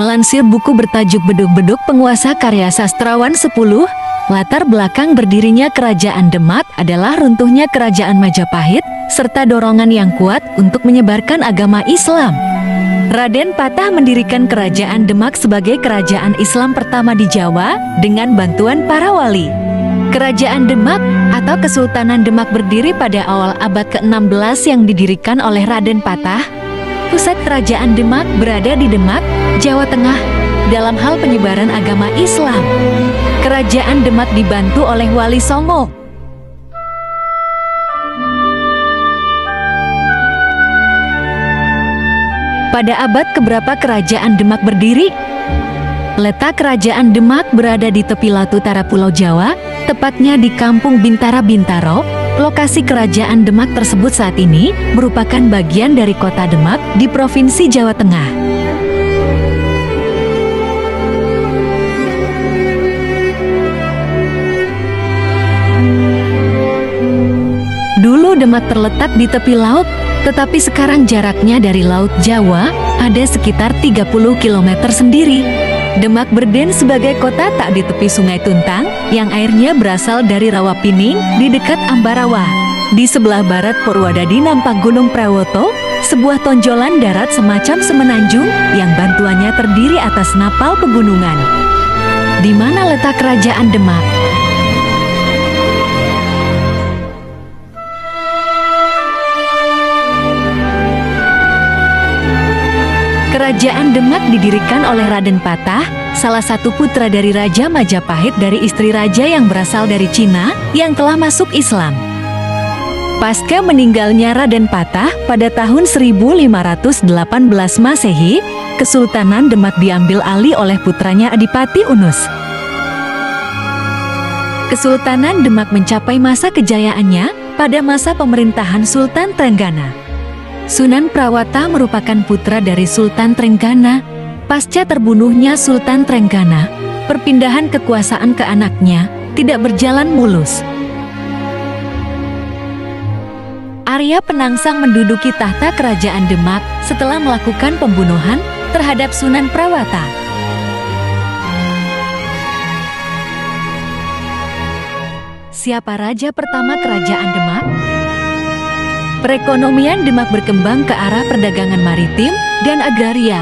Melansir buku bertajuk Bedug-Bedug Penguasa karya sastrawan 10, latar belakang berdirinya Kerajaan Demak adalah runtuhnya Kerajaan Majapahit, serta dorongan yang kuat untuk menyebarkan agama Islam. Raden Patah mendirikan Kerajaan Demak sebagai kerajaan Islam pertama di Jawa dengan bantuan para wali. Kerajaan Demak atau Kesultanan Demak berdiri pada awal abad ke-16 yang didirikan oleh Raden Patah. Pusat Kerajaan Demak berada di Demak, Jawa Tengah, dalam hal penyebaran agama Islam. Kerajaan Demak dibantu oleh Wali Songo. Pada abad keberapa Kerajaan Demak berdiri? Letak Kerajaan Demak berada di tepi laut utara Pulau Jawa, tepatnya di Kampung Bintara-Bintaro. Lokasi Kerajaan Demak tersebut saat ini merupakan bagian dari Kota Demak di Provinsi Jawa Tengah. Dulu Demak terletak di tepi laut, tetapi sekarang jaraknya dari Laut Jawa ada sekitar 30 km sendiri. Demak berdiri sebagai kota tak di tepi Sungai Tuntang yang airnya berasal dari Rawapining di dekat Ambarawa. Di sebelah barat Purwodadi nampak Gunung Prawoto, sebuah tonjolan darat semacam semenanjung yang bantuannya terdiri atas napal pegunungan. Di mana letak Kerajaan Demak? Kerajaan Demak didirikan oleh Raden Patah, salah satu putra dari Raja Majapahit dari istri raja yang berasal dari Cina yang telah masuk Islam. Pasca meninggalnya Raden Patah pada tahun 1518 Masehi, Kesultanan Demak diambil alih oleh putranya Adipati Unus. Kesultanan Demak mencapai masa kejayaannya pada masa pemerintahan Sultan Trenggana. Sunan Prawata merupakan putra dari Sultan Trenggana. Pasca terbunuhnya Sultan Trenggana, perpindahan kekuasaan ke anaknya tidak berjalan mulus. Arya Penangsang menduduki tahta Kerajaan Demak setelah melakukan pembunuhan terhadap Sunan Prawata. Siapa raja pertama Kerajaan Demak? Perekonomian Demak berkembang ke arah perdagangan maritim dan agraria.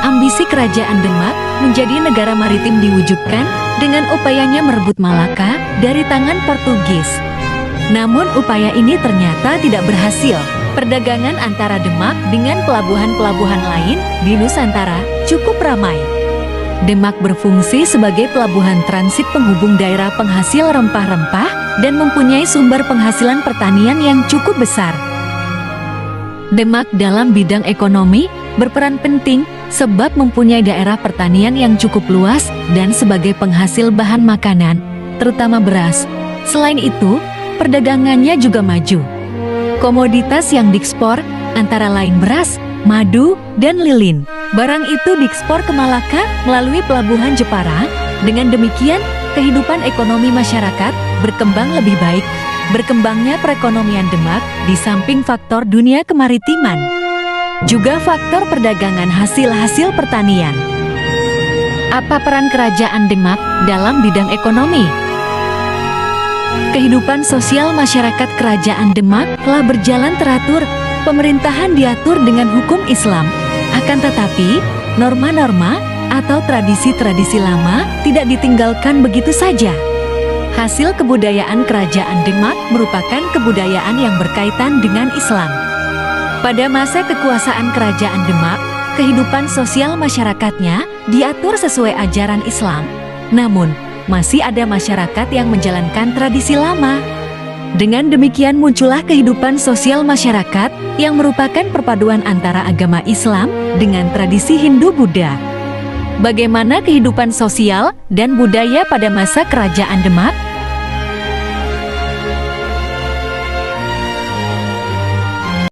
Ambisi Kerajaan Demak menjadi negara maritim diwujudkan dengan upayanya merebut Malaka dari tangan Portugis. Namun upaya ini ternyata tidak berhasil. Perdagangan antara Demak dengan pelabuhan-pelabuhan lain di Nusantara cukup ramai. Demak berfungsi sebagai pelabuhan transit penghubung daerah penghasil rempah-rempah dan mempunyai sumber penghasilan pertanian yang cukup besar. Demak dalam bidang ekonomi berperan penting sebab mempunyai daerah pertanian yang cukup luas dan sebagai penghasil bahan makanan, terutama beras. Selain itu, perdagangannya juga maju. Komoditas yang diekspor antara lain beras, madu, dan lilin. Barang itu diekspor ke Malaka melalui pelabuhan Jepara. Dengan demikian, kehidupan ekonomi masyarakat berkembang lebih baik. Berkembangnya perekonomian Demak di samping faktor dunia kemaritiman, juga faktor perdagangan hasil-hasil pertanian. Apa peran Kerajaan Demak dalam bidang ekonomi? Kehidupan sosial masyarakat Kerajaan Demak telah berjalan teratur. Pemerintahan diatur dengan hukum Islam. Akan tetapi, norma-norma atau tradisi-tradisi lama tidak ditinggalkan begitu saja. Hasil kebudayaan Kerajaan Demak merupakan kebudayaan yang berkaitan dengan Islam. Pada masa kekuasaan Kerajaan Demak, kehidupan sosial masyarakatnya diatur sesuai ajaran Islam. Namun, masih ada masyarakat yang menjalankan tradisi lama. Dengan demikian muncullah kehidupan sosial masyarakat yang merupakan perpaduan antara agama Islam dengan tradisi Hindu-Buddha. Bagaimana kehidupan sosial dan budaya pada masa Kerajaan Demak?